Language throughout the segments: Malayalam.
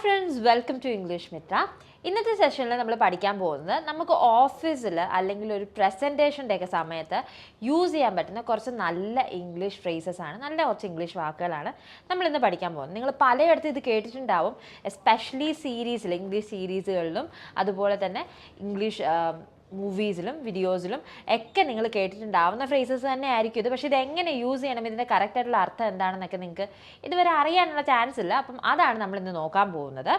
friends, welcome to English Mithra. ഇന്നത്തെ സെഷനിൽ നമ്മൾ പഠിക്കാൻ പോകുന്നത് നമുക്ക് ഓഫീസിൽ അല്ലെങ്കിൽ ഒരു പ്രസൻറ്റേഷൻ്റെ ഒക്കെ സമയത്ത് യൂസ് ചെയ്യാൻ പറ്റുന്ന കുറച്ച് നല്ല ഇംഗ്ലീഷ് ഫ്രേസസ് ആണ്, നല്ല കുറച്ച് ഇംഗ്ലീഷ് വാക്കുകളാണ് നമ്മളിന്ന് പഠിക്കാൻ പോകുന്നത്. നിങ്ങൾ പലയിടത്തും ഇത് കേട്ടിട്ടുണ്ടാവും, എസ്പെഷ്യലി സീരീസിൽ, ഇംഗ്ലീഷ് സീരീസുകളിലും അതുപോലെ തന്നെ ഇംഗ്ലീഷ് മൂവീസിലും വീഡിയോസിലും ഒക്കെ നിങ്ങൾ കേട്ടിട്ടുണ്ടാവുന്ന ഫ്രേസസ് തന്നെ ആയിരിക്കും ഇത്. പക്ഷേ ഇതെങ്ങനെ യൂസ് ചെയ്യണം, ഇതിൻ്റെ കറക്റ്റായിട്ടുള്ള അർത്ഥം എന്താണെന്നൊക്കെ നിങ്ങൾക്ക് ഇതുവരെ അറിയാനുള്ള ചാൻസ് ഇല്ല. അപ്പം അതാണ് നമ്മളിന്ന് നോക്കാൻ പോകുന്നത്.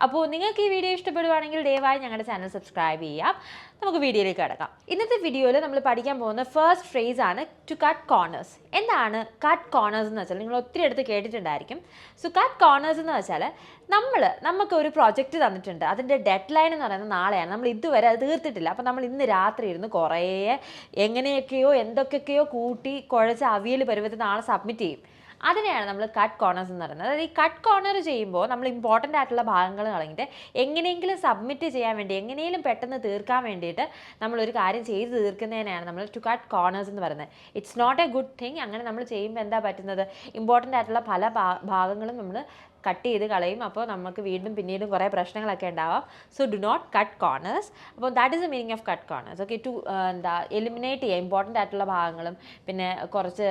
അപ്പോൾ നിങ്ങൾക്ക് ഈ വീഡിയോ ഇഷ്ടപ്പെടുവാണെങ്കിൽ ദയവായി ഞങ്ങളുടെ ചാനൽ സബ്സ്ക്രൈബ് ചെയ്യാം. നമുക്ക് വീഡിയോയിലേക്ക് കിടക്കാം. ഇന്നത്തെ വീഡിയോയിൽ നമ്മൾ പഠിക്കാൻ പോകുന്ന ഫസ്റ്റ് ഫ്രേസ് ആണ് ടു കട്ട് കോർണേഴ്സ്. എന്താണ് കട്ട് കോർണേഴ്സ് എന്ന് വെച്ചാൽ നിങ്ങൾ ഒത്തിരി അടുത്ത് കേട്ടിട്ടുണ്ടായിരിക്കും. സോ കട്ട് കോർണേഴ്സ് എന്ന് വെച്ചാൽ നമുക്ക് ഒരു പ്രോജക്റ്റ് തന്നിട്ടുണ്ട്, അതിൻ്റെ ഡെഡ് ലൈൻ എന്ന് പറയുന്നത് നാളെയാണ്, നമ്മൾ ഇതുവരെ അത് തീർത്തിട്ടില്ല. അപ്പോൾ നമ്മൾ ഇന്ന് രാത്രി ഇരുന്ന് കുറേ എങ്ങനെയൊക്കെയോ എന്തൊക്കെയൊക്കെയോ കൂട്ടി കുഴച്ച് അവിയൽ പരുവത്തിൽ നാളെ സബ്മിറ്റ് ചെയ്യും. അതിനെയാണ് നമ്മൾ കട്ട് കോർണേഴ്സ് എന്ന് പറയുന്നത്. അതായത് ഈ കട്ട് കോർണർ ചെയ്യുമ്പോൾ നമ്മൾ ഇമ്പോർട്ടൻ്റ് ആയിട്ടുള്ള ഭാഗങ്ങൾ കളഞ്ഞിട്ട് എങ്ങനെയെങ്കിലും സബ്മിറ്റ് ചെയ്യാൻ വേണ്ടി, എങ്ങനെയെങ്കിലും പെട്ടെന്ന് തീർക്കാൻ വേണ്ടിയിട്ട് നമ്മളൊരു കാര്യം ചെയ്ത് തീർക്കുന്നതിനെയാണ് നമ്മൾ ടു കട്ട് കോർണേഴ്സ് എന്ന് പറയുന്നത്. It's not a good thing. അങ്ങനെ നമ്മൾ ചെയ്യുമ്പോൾ എന്താ പറ്റുന്നത്, ഇമ്പോർട്ടൻ്റ് ആയിട്ടുള്ള പല ഭാഗങ്ങളും നമ്മൾ കട്ട് ചെയ്ത് കളയും. അപ്പോൾ നമുക്ക് പിന്നീടും കുറേ പ്രശ്നങ്ങളൊക്കെ ഉണ്ടാവാം. So do not cut corners. അപ്പോൾ that is the meaning of cut corners. Okay, to eliminate ചെയ്യുക ഇമ്പോർട്ടൻ്റ് ആയിട്ടുള്ള ഭാഗങ്ങളും പിന്നെ കുറച്ച്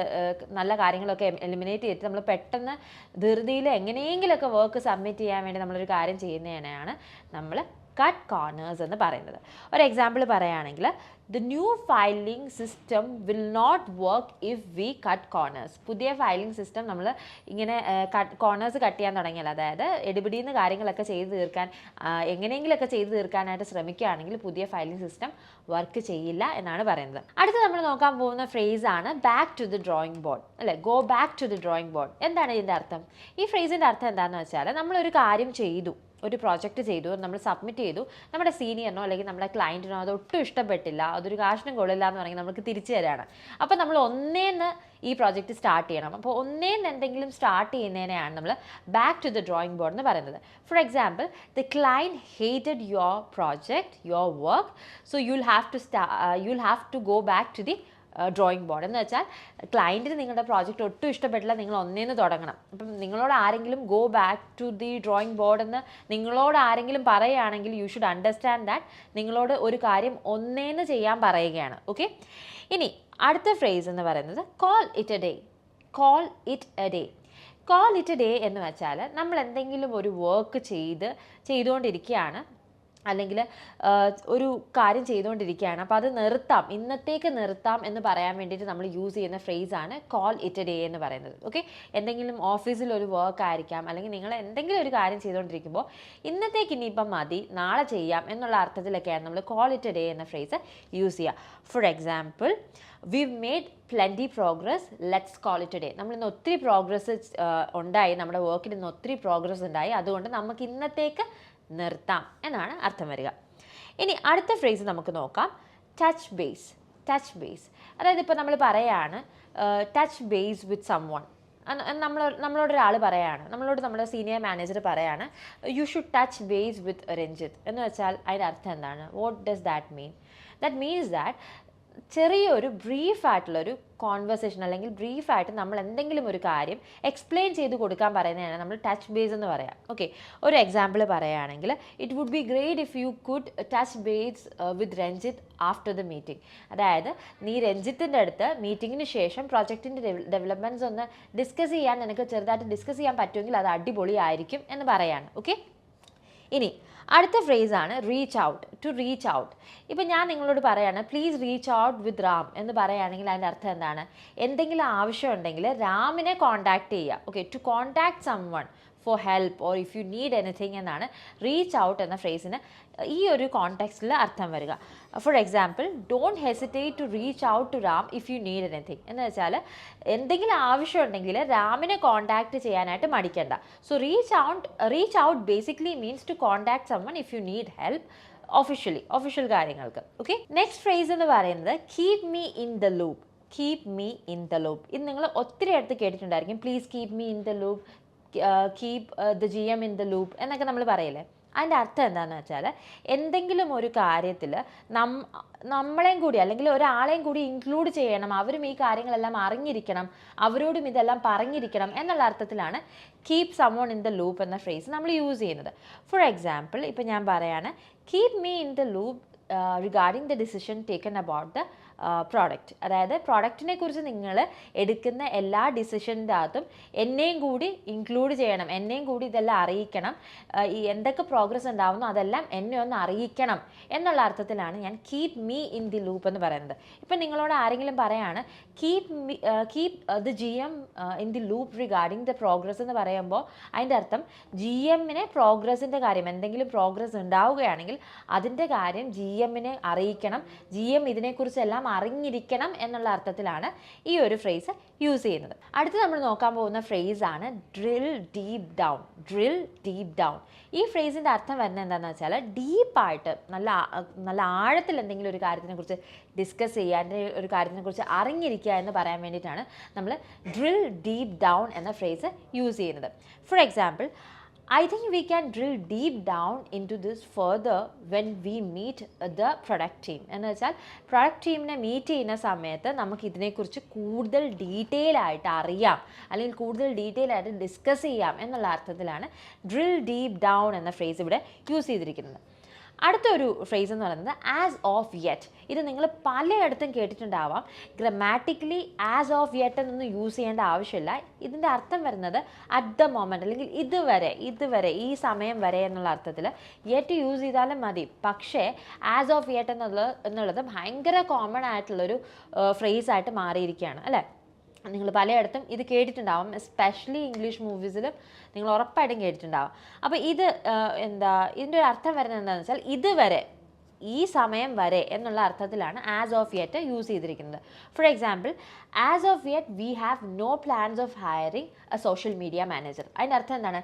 നല്ല കാര്യങ്ങളൊക്കെ എലിമിനേറ്റ് ചെയ്തിട്ട് നമ്മൾ പെട്ടെന്ന് ധൃതിയിൽ എങ്ങനെയെങ്കിലുമൊക്കെ വർക്ക് സബ്മിറ്റ് ചെയ്യാൻ വേണ്ടി നമ്മളൊരു കാര്യം ചെയ്യുന്നതിനാണ് നമ്മൾ കട്ട് കോർണേഴ്സ് എന്ന് പറയുന്നത്. ഒരു എക്സാമ്പിൾ പറയുകയാണെങ്കിൽ, the new filing system will not work if we cut corners. പുതിയ ഫയലിംഗ് സിസ്റ്റം നമ്മൾ ഇങ്ങനെ കോർണേഴ്സ് കട്ട് ചെയ്യാൻ തുടങ്ങിയാൽ, അതായത് എടുപിടിയിൽ നിന്ന് കാര്യങ്ങളൊക്കെ ചെയ്ത് തീർക്കാൻ എങ്ങനെയെങ്കിലുമൊക്കെ ചെയ്ത് തീർക്കാനായിട്ട് ശ്രമിക്കുകയാണെങ്കിൽ പുതിയ ഫയലിംഗ് സിസ്റ്റം വർക്ക് ചെയ്യില്ല എന്നാണ് പറയുന്നത്. അടുത്ത് നമ്മൾ നോക്കാൻ പോകുന്ന ഫ്രേസ് ആണ് back to the drawing board, അല്ലേ, go back to the drawing board. എന്താണ് ഇതിൻ്റെ അർത്ഥം? ഈ ഫ്രേസിൻ്റെ അർത്ഥം എന്താണെന്ന് വെച്ചാൽ, നമ്മളൊരു കാര്യം ചെയ്തു, ഒരു പ്രോജക്റ്റ് ചെയ്തു, നമ്മൾ സബ്മിറ്റ് ചെയ്തു, നമ്മുടെ സീനിയറിനോ അല്ലെങ്കിൽ നമ്മുടെ ക്ലയൻറ്റിനോ അത് ഒട്ടും ഇഷ്ടപ്പെട്ടില്ല, അതൊരു കാശിനും കൊള്ളില്ല എന്ന് പറഞ്ഞാൽ നമുക്ക് തിരിച്ചു തരാണ്. അപ്പോൾ നമ്മൾ ഒന്നേന്ന് ഈ പ്രോജക്റ്റ് സ്റ്റാർട്ട് ചെയ്യണം. അപ്പോൾ ഒന്നേന്ന് എന്തെങ്കിലും സ്റ്റാർട്ട് ചെയ്യുന്നതിനെയാണ് നമ്മൾ back to the drawing board എന്ന് പറയുന്നത്. For example, the client hated your project, your work, so you'll have to go back to the drawing board. എന്ന് വെച്ചാൽ ക്ലയൻറ്റിന് നിങ്ങളുടെ പ്രോജക്റ്റ് ഒട്ടും ഇഷ്ടപ്പെട്ടില്ല, നിങ്ങൾ ഒന്നേന്ന് തുടങ്ങണം. അപ്പം നിങ്ങളോട് ആരെങ്കിലും go back to the drawing board എന്ന് നിങ്ങളോട് ആരെങ്കിലും പറയുകയാണെങ്കിൽ യു ഷുഡ് അണ്ടർസ്റ്റാൻഡ് ദാറ്റ് നിങ്ങളോട് ഒരു കാര്യം ഒന്നേന്ന് ചെയ്യാൻ പറയുകയാണ്. ഓക്കെ, ഇനി അടുത്ത ഫ്രേസ് എന്ന് പറയുന്നത് call it A day. Call it A day. Call it A day എന്ന് വെച്ചാൽ നമ്മൾ എന്തെങ്കിലും ഒരു വർക്ക് ചെയ്തുകൊണ്ടിരിക്കുകയാണ്, അല്ലെങ്കിൽ ഒരു കാര്യം ചെയ്തുകൊണ്ടിരിക്കുകയാണ്, അപ്പോൾ അത് നിർത്താം, ഇന്നത്തേക്ക് നിർത്താം എന്ന് പറയാൻ വേണ്ടിയിട്ട് നമ്മൾ യൂസ് ചെയ്യുന്ന ഫ്രേസാണ് കോൾ ഇറ്റ് എ ഡേ എന്ന് പറയുന്നത്. ഓക്കെ, എന്തെങ്കിലും ഓഫീസിൽ ഒരു വർക്ക് ആയിരിക്കാം, അല്ലെങ്കിൽ നിങ്ങൾ എന്തെങ്കിലും ഒരു കാര്യം ചെയ്തുകൊണ്ടിരിക്കുമ്പോൾ ഇന്നത്തേക്ക് ഇനിയിപ്പം മതി, നാളെ ചെയ്യാം എന്നുള്ള അർത്ഥത്തിലൊക്കെയാണ് നമ്മൾ കോൾ ഇറ്റ് എ ഡേ എന്ന ഫ്രേസ് യൂസ് ചെയ്യുക. For example, we've made plenty progress, let's call it a day. നമ്മൾ ഇന്ന് ഒത്തിരി പ്രോഗ്രസ് ഉണ്ടായി, നമ്മുടെ വർക്കിൽ ഇന്ന് ഒത്തിരി പ്രോഗ്രസ് ഉണ്ടായി, അതുകൊണ്ട് നമുക്ക് ഇന്നത്തേക്ക് നിർത്താം എന്നാണ് അർത്ഥം വരിക. ഇനി അടുത്ത ഫ്രേസ് നമുക്ക് നോക്കാം, ടച്ച് ബേസ്. ടച്ച് ബേസ് അതായത് ഇപ്പോൾ നമ്മൾ പറയാണ് touch base with someone. നമ്മളോടൊരാൾ പറയാണ്, നമ്മുടെ സീനിയർ മാനേജർ പറയാണ് you should touch base with Ranjith എന്ന് വെച്ചാൽ അതിൻ്റെ അർത്ഥം എന്താണ്? What does that mean? That means that ചെറിയൊരു ബ്രീഫായിട്ടുള്ളൊരു കോൺവെർസേഷൻ അല്ലെങ്കിൽ ബ്രീഫായിട്ട് നമ്മൾ എന്തെങ്കിലും ഒരു കാര്യം എക്സ്പ്ലെയിൻ ചെയ്ത് കൊടുക്കാൻ പറയുന്നതാണ് നമ്മൾ ടച്ച് ബേസ് എന്ന് പറയാം. ഓക്കെ, ഒരു എക്സാമ്പിൾ പറയുകയാണെങ്കിൽ, it would be great if you could touch base with Ranjith after the meeting. അതായത് നീ രഞ്ജിത്തിൻ്റെ അടുത്ത് മീറ്റിങ്ങിന് ശേഷം പ്രോജക്റ്റിൻ്റെ ഡെവലപ്മെൻറ്റ്സ് ഒന്ന് ഡിസ്കസ് ചെയ്യാൻ, നിനക്ക് ചെറുതായിട്ട് ഡിസ്കസ് ചെയ്യാൻ പറ്റുമെങ്കിൽ അത് അടിപൊളിയായിരിക്കും എന്ന് പറയാണ്. ഓക്കെ, ഇനി അടുത്ത ഫ്രേസാണ് reach out. To reach out. ഇപ്പം ഞാൻ നിങ്ങളോട് പറയാണ് please reach out with Ram എന്ന് പറയുകയാണെങ്കിൽ അതിൻ്റെ അർത്ഥം എന്താണ്? എന്തെങ്കിലും ആവശ്യമുണ്ടെങ്കിൽ രാമിനെ കോൺടാക്റ്റ് ചെയ്യുക. Okay, to contact someone for help or if you need anything എന്നാണ് റീച്ച് ഔട്ട് എന്ന ഫ്രേസിന് ഈ ഒരു കോണ്ടെക്സ്റ്റിൽ അർത്ഥം വരിക. For example, don't hesitate to reach out to Ram if you need anything എന്ന് വെച്ചാൽ എന്തെങ്കിലും ആവശ്യമുണ്ടെങ്കിൽ രാമിനെ കോൺടാക്റ്റ് ചെയ്യാനായിട്ട് മടിക്കേണ്ട. So reach out basically means to contact someone if you need help official കാര്യങ്ങൾക്ക്. ഓക്കെ, നെക്സ്റ്റ് ഫ്രേസ് എന്ന് പറയുന്നത് keep me in the loop. Keep me in the loop. ഇത് നിങ്ങൾ ഒത്തിരി അടുത്ത് കേട്ടിട്ടുണ്ടായിരിക്കും, please keep me in the loop, keep the GM in the loop എന്നൊക്കെ നമ്മൾ പറയില്ലേ. അതിൻ്റെ അർത്ഥം എന്താണെന്ന് വെച്ചാൽ എന്തെങ്കിലും ഒരു കാര്യത്തിൽ നമ്മളെയും കൂടി അല്ലെങ്കിൽ ഒരാളെയും കൂടി ഇൻക്ലൂഡ് ചെയ്യണം, അവരും ഈ കാര്യങ്ങളെല്ലാം അറിഞ്ഞിരിക്കണം, അവരോടും ഇതെല്ലാം പറഞ്ഞിരിക്കണം എന്നുള്ള അർത്ഥത്തിലാണ് കീപ് സമോൺ ഇൻ ദ ലൂപ്പ് എന്ന ഫ്രേസ് നമ്മൾ യൂസ് ചെയ്യുന്നത്. ഫോർ എക്സാമ്പിൾ, ഇപ്പം ഞാൻ പറയാണ് keep me in the loop regarding the decision taken about the product. അതായത് പ്രോഡക്റ്റിനെ കുറിച്ച് നിങ്ങൾ എടുക്കുന്ന എല്ലാ ഡിസിഷൻ്റെ അകത്തും എന്നെയും കൂടി ഇൻക്ലൂഡ് ചെയ്യണം, എന്നെയും കൂടി ഇതെല്ലാം അറിയിക്കണം, ഈ എന്തൊക്കെ പ്രോഗ്രസ് ഉണ്ടാവുന്നു അതെല്ലാം എന്നെ ഒന്ന് അറിയിക്കണം എന്നുള്ള അർത്ഥത്തിലാണ് ഞാൻ keep me in the loop എന്ന് പറയുന്നത്. ഇപ്പം നിങ്ങളോട് ആരെങ്കിലും പറയാണ് keep the GM in the loop regarding the progress എന്ന് പറയുമ്പോൾ അതിൻ്റെ അർത്ഥം GMനെ പ്രോഗ്രസിൻ്റെ കാര്യം, എന്തെങ്കിലും പ്രോഗ്രസ് ഉണ്ടാവുകയാണെങ്കിൽ അതിൻ്റെ കാര്യം GMനെ അറിയിക്കണം, GM ഇതിനെക്കുറിച്ചെല്ലാം അറിഞ്ഞിരിക്കണം എന്നുള്ള അർത്ഥത്തിലാണ് ഈ ഒരു ഫ്രേസ് യൂസ് ചെയ്യുന്നത്. അടുത്ത് നമ്മൾ നോക്കാൻ പോകുന്ന ഫ്രേസാണ് drill deep down. Drill deep down ഈ ഫ്രേസിൻ്റെ അർത്ഥം വരുന്നത് എന്താണെന്ന് വെച്ചാൽ ഡീപ്പായിട്ട് നല്ല ആഴത്തിൽ എന്തെങ്കിലും ഒരു കാര്യത്തിനെക്കുറിച്ച് ഡിസ്കസ് ചെയ്യുക, ഒരു കാര്യത്തിനെക്കുറിച്ച് അറിഞ്ഞിരിക്കുക എന്ന് പറയാൻ വേണ്ടിയിട്ടാണ് നമ്മൾ ഡ്രിൽ ഡീപ്പ് ഡൗൺ എന്ന ഫ്രേസ് യൂസ് ചെയ്യുന്നത്. For example, I think we can drill deep down into this further when we meet the product team. എന്ന് വെച്ചാൽ പ്രൊഡക്റ്റ് ടീമിനെ മീറ്റ് ചെയ്യുന്ന സമയത്ത് നമുക്ക് ഇതിനെക്കുറിച്ച് കൂടുതൽ ഡീറ്റെയിൽ ആയിട്ട് അറിയാം, അല്ലെങ്കിൽ കൂടുതൽ ഡീറ്റെയിൽ ആയിട്ട് ഡിസ്കസ് ചെയ്യാം എന്നുള്ള അർത്ഥത്തിലാണ് ഡ്രിൽ ഡീപ്പ് ഡൗൺ എന്ന ഫ്രേസ് ഇവിടെ യൂസ് ചെയ്തിരിക്കുന്നത്. അടുത്തൊരു ഫ്രേസ് എന്ന് പറയുന്നത് ആസ് ഓഫ് യെറ്റ്. ഇത് നിങ്ങൾ പലയിടത്തും കേട്ടിട്ടുണ്ടാവാം. ഗ്രാമാറ്റിക്കലി ആസ് ഓഫ് യെറ്റ് എന്നൊന്നും യൂസ് ചെയ്യേണ്ട ആവശ്യമില്ല. ഇതിൻ്റെ അർത്ഥം വരുന്നത് അറ്റ് ദ മൊമെൻറ്റ്, അല്ലെങ്കിൽ ഇതുവരെ ഈ സമയം വരെ എന്നുള്ള അർത്ഥത്തിൽ യെറ്റ് യൂസ് ചെയ്താലും മതി. പക്ഷേ ആസ് ഓഫ് യെറ്റ് എന്നുള്ളത് ഭയങ്കര കോമൺ ആയിട്ടുള്ളൊരു ഫ്രേസായിട്ട് മാറിയിരിക്കുകയാണ് അല്ലേ. നിങ്ങൾ പലയിടത്തും ഇത് കേട്ടിട്ടുണ്ടാവും, എസ്പെഷ്യലി ഇംഗ്ലീഷ് മൂവീസിലും നിങ്ങൾ ഉറപ്പായിട്ടും കേട്ടിട്ടുണ്ടാവും. അപ്പോൾ ഇതിൻ്റെ ഒരു അർത്ഥം വരുന്നത് എന്താണെന്ന് വെച്ചാൽ ഇതുവരെ, ഈ സമയം വരെ എന്നുള്ള അർത്ഥത്തിലാണ് ആസ് ഓഫ് യെറ്റ് യൂസ് ചെയ്തിരിക്കുന്നത്. For example, as of yet we have no plans of hiring a social media manager. അതിൻ്റെ അർത്ഥം എന്താണ്?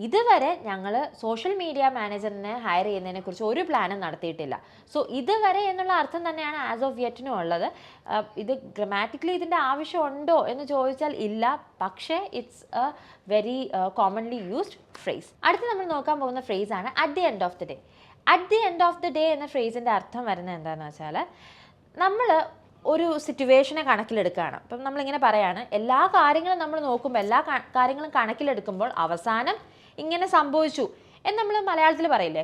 ഇതുവരെ ഞങ്ങൾ സോഷ്യൽ മീഡിയ മാനേജറിനെ ഹയർ ചെയ്യുന്നതിനെക്കുറിച്ച് ഒരു പ്ലാനും നടത്തിയിട്ടില്ല. സോ ഇതുവരെ എന്നുള്ള അർത്ഥം തന്നെയാണ് ആസ് ഓഫ് യെറ്റിനും ഉള്ളത്. ഇത് ഗ്രാമാറ്റിക്കലി ഇതിൻ്റെ ആവശ്യമുണ്ടോ എന്ന് ചോദിച്ചാൽ ഇല്ല, പക്ഷേ it's a very commonly used phrase. അടുത്ത് നമ്മൾ നോക്കാൻ പോകുന്ന ഫ്രേസാണ് at the end of the day. At the end of the day എന്ന ഫ്രേസിൻ്റെ അർത്ഥം വരുന്നത് എന്താണെന്ന് വെച്ചാൽ നമ്മൾ ഒരു സിറ്റുവേഷനെ കണക്കിലെടുക്കുകയാണ്. അപ്പം നമ്മളിങ്ങനെ പറയാണ്, എല്ലാ കാര്യങ്ങളും നമ്മൾ നോക്കുമ്പോൾ, എല്ലാ കാര്യങ്ങളും കണക്കിലെടുക്കുമ്പോൾ അവസാനം ഇങ്ങനെ സംഭവിച്ചു എന്ന് നമ്മൾ മലയാളത്തിൽ പറയില്ലേ,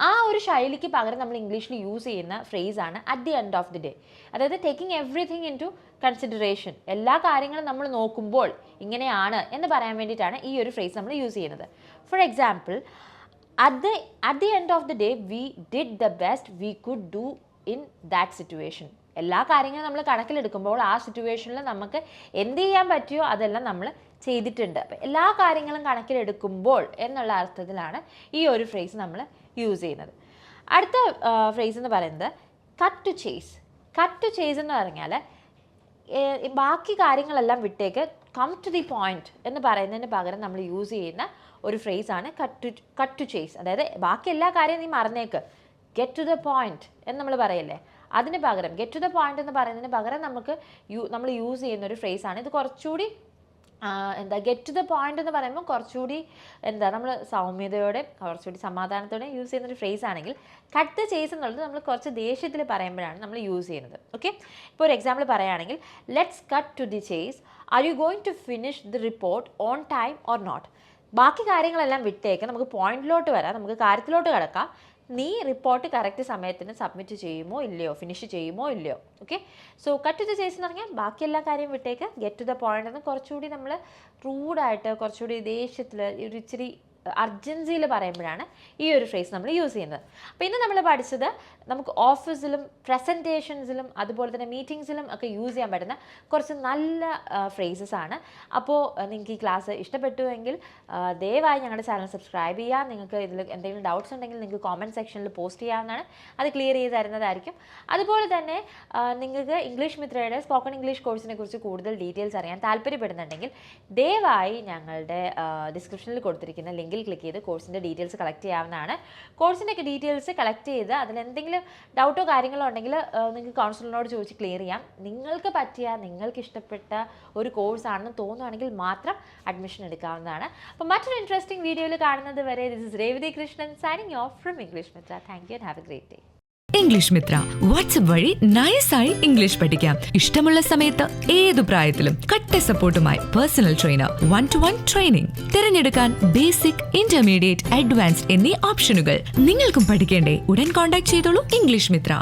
ആ ഒരു ശൈലിക്ക് പകരം നമ്മൾ ഇംഗ്ലീഷിൽ യൂസ് ചെയ്യുന്ന ഫ്രേസാണ് at the end of the day. അതായത് taking everything into consideration, എല്ലാ കാര്യങ്ങളും നമ്മൾ നോക്കുമ്പോൾ ഇങ്ങനെയാണ് എന്ന് പറയാൻ വേണ്ടിയിട്ടാണ് ഈ ഒരു ഫ്രേസ് നമ്മൾ യൂസ് ചെയ്യുന്നത്. For example, at the end of the day we did the best we could do in that situation. എല്ലാ കാര്യങ്ങളും നമ്മൾ കണക്കിലെടുക്കുമ്പോൾ ആ സിറ്റുവേഷനിൽ നമുക്ക് എന്ത് ചെയ്യാൻ പറ്റിയോ അതെല്ലാം നമ്മൾ ചെയ്തിട്ടുണ്ട്. അപ്പം എല്ലാ കാര്യങ്ങളും കണക്കിലെടുക്കുമ്പോൾ എന്നുള്ള അർത്ഥത്തിലാണ് ഈ ഒരു ഫ്രേസ് നമ്മൾ യൂസ് ചെയ്യുന്നത്. അടുത്ത ഫ്രേസ് എന്ന് പറയുന്നത് cut to chase. Cut to chase എന്ന് പറഞ്ഞാൽ ബാക്കി കാര്യങ്ങളെല്ലാം വിട്ടേക്ക് കം ടു ദി പോയിന്റ് എന്ന് പറയുന്നതിന് പകരം നമ്മൾ യൂസ് ചെയ്യുന്ന ഒരു ഫ്രേസാണ് കട്ട് ടു ചേസ്. അതായത് ബാക്കി എല്ലാ കാര്യവും നീ മറന്നേക്ക്, ഗെറ്റ് ടു ദ പോയിന്റ് എന്ന് നമ്മൾ പറയല്ലേ, അതിന് പകരം ഗെറ്റ് ടു ദ പോയിന്റ് എന്ന് പറയുന്നതിന് പകരം നമ്മൾ യൂസ് ചെയ്യുന്ന ഒരു ഫ്രേസാണ് ഇത്. കുറച്ചുകൂടി ഗെറ്റ് ടു ദ പോയിന്റ് എന്ന് പറയുമ്പോൾ കുറച്ചുകൂടി നമ്മൾ സൗമ്യതയോടെ കുറച്ചുകൂടി സമാധാനത്തോടെ യൂസ് ചെയ്യുന്നൊരു ഫ്രേസ് ആണെങ്കിൽ കട്ട് ദ ചേസ് എന്നുള്ളത് നമ്മൾ കുറച്ച് ദേഷ്യത്തിൽ പറയുമ്പോഴാണ് നമ്മൾ യൂസ് ചെയ്യുന്നത്. ഓക്കെ, ഇപ്പോൾ ഒരു എക്സാമ്പിൾ പറയുകയാണെങ്കിൽ let's cut to the chase, are you going to finish the report on time or not. ബാക്കി കാര്യങ്ങളെല്ലാം വിട്ടേക്ക്, നമുക്ക് പോയിന്റിലോട്ട് വരാം, നമുക്ക് കാര്യത്തിലോട്ട് കിടക്കാം. നീ റിപ്പോർട്ട് കറക്റ്റ് സമയത്തിന് സബ്മിറ്റ് ചെയ്യുമോ ഇല്ലയോ, ഫിനിഷ് ചെയ്യുമോ ഇല്ലയോ. Okay, so cut to the chase എന്ന് പറഞ്ഞാൽ ബാക്കി എല്ലാ കാര്യം വിട്ടേക്ക്, ഗെറ്റ് ടു ദ പോയിന്റ് എന്ന് കുറച്ചുകൂടി നമ്മൾ റൂഡായിട്ട് കുറച്ചുകൂടി ദേഷ്യത്തിൽ ഒരു ഇച്ചിരി അർജൻസിയിൽ പറയുമ്പോഴാണ് ഈ ഒരു ഫ്രേസ് നമ്മൾ യൂസ് ചെയ്യുന്നത്. അപ്പോൾ ഇന്ന് നമ്മൾ പഠിച്ചത് നമുക്ക് ഓഫീസിലും പ്രസൻറ്റേഷൻസിലും അതുപോലെ തന്നെ മീറ്റിംഗ്സിലും ഒക്കെ യൂസ് ചെയ്യാൻ പറ്റുന്ന കുറച്ച് നല്ല ഫ്രേസസ് ആണ്. അപ്പോൾ നിങ്ങൾക്ക് ഈ ക്ലാസ് ഇഷ്ടപ്പെട്ടുവെങ്കിൽ ദയവായി ഞങ്ങളുടെ ചാനൽ സബ്സ്ക്രൈബ് ചെയ്യുക. നിങ്ങൾക്ക് ഇതിൽ എന്തെങ്കിലും ഡൗട്ട്സ് ഉണ്ടെങ്കിൽ നിങ്ങൾക്ക് കോമൻറ്റ് സെക്ഷനിൽ പോസ്റ്റ് ചെയ്യാവുന്നതാണ്, അത് ക്ലിയർ ചെയ്ത് തരുന്നതായിരിക്കും. അതുപോലെ തന്നെ നിങ്ങൾക്ക് ഇംഗ്ലീഷ് മിത്രയുടെ സ്പോക്കൺ ഇംഗ്ലീഷ് കോഴ്സിനെ കുറിച്ച് കൂടുതൽ ഡീറ്റെയിൽസ് അറിയാൻ താല്പര്യപ്പെടുന്നുണ്ടെങ്കിൽ ദയവായി ഞങ്ങളുടെ ഡിസ്ക്രിപ്ഷനിൽ കൊടുത്തിരിക്കുന്ന ലിങ്കിൽ ലിങ്കിൽ ക്ലിക്ക് ചെയ്ത് കോഴ്സിൻ്റെ ഡീറ്റെയിൽസ് കളക്ട് ചെയ്യാവുന്നതാണ്. കോഴ്സിൻ്റെയൊക്കെ ഡീറ്റെയിൽസ് കളക്ട് ചെയ്ത് അതിലെന്തെങ്കിലും ഡൗട്ടോ കാര്യങ്ങളോ ഉണ്ടെങ്കിൽ നിങ്ങൾക്ക് കൗൺസിലറിനോട് ചോദിച്ച് ക്ലിയർ ചെയ്യാം. നിങ്ങൾക്ക് പറ്റിയ, നിങ്ങൾക്ക് ഇഷ്ടപ്പെട്ട ഒരു കോഴ്സാണെന്ന് തോന്നുകയാണെങ്കിൽ മാത്രം അഡ്മിഷൻ എടുക്കാവുന്നതാണ്. അപ്പോൾ മറ്റൊരു ഇൻട്രസ്റ്റിംഗ് വീഡിയോയിൽ കാണുന്നത് വരെ, this is Revathi Krishnan signing off from English Mitra. Thank you and have a great day. English Mitra WhatsApp വഴി നൈസായി ഇംഗ്ലീഷ് പഠിക്കാം. ഇഷ്ടമുള്ള സമയത്ത് ഏതു പ്രായത്തിലും കട്ട സപ്പോർട്ടുമായി പേഴ്സണൽ ട്രെയിനർ, 1-to-1 ട്രെയിനിങ്. തിരഞ്ഞെടുക്കാൻ ബേസിക്, ഇന്റർമീഡിയറ്റ്, അഡ്വാൻസ്ഡ് എന്നീ ഓപ്ഷനുകൾ. നിങ്ങൾക്കും പഠിക്കേണ്ടേ? ഉടൻ കോൺടാക്ട് ചെയ്തോളൂ ഇംഗ്ലീഷ് മിത്ര.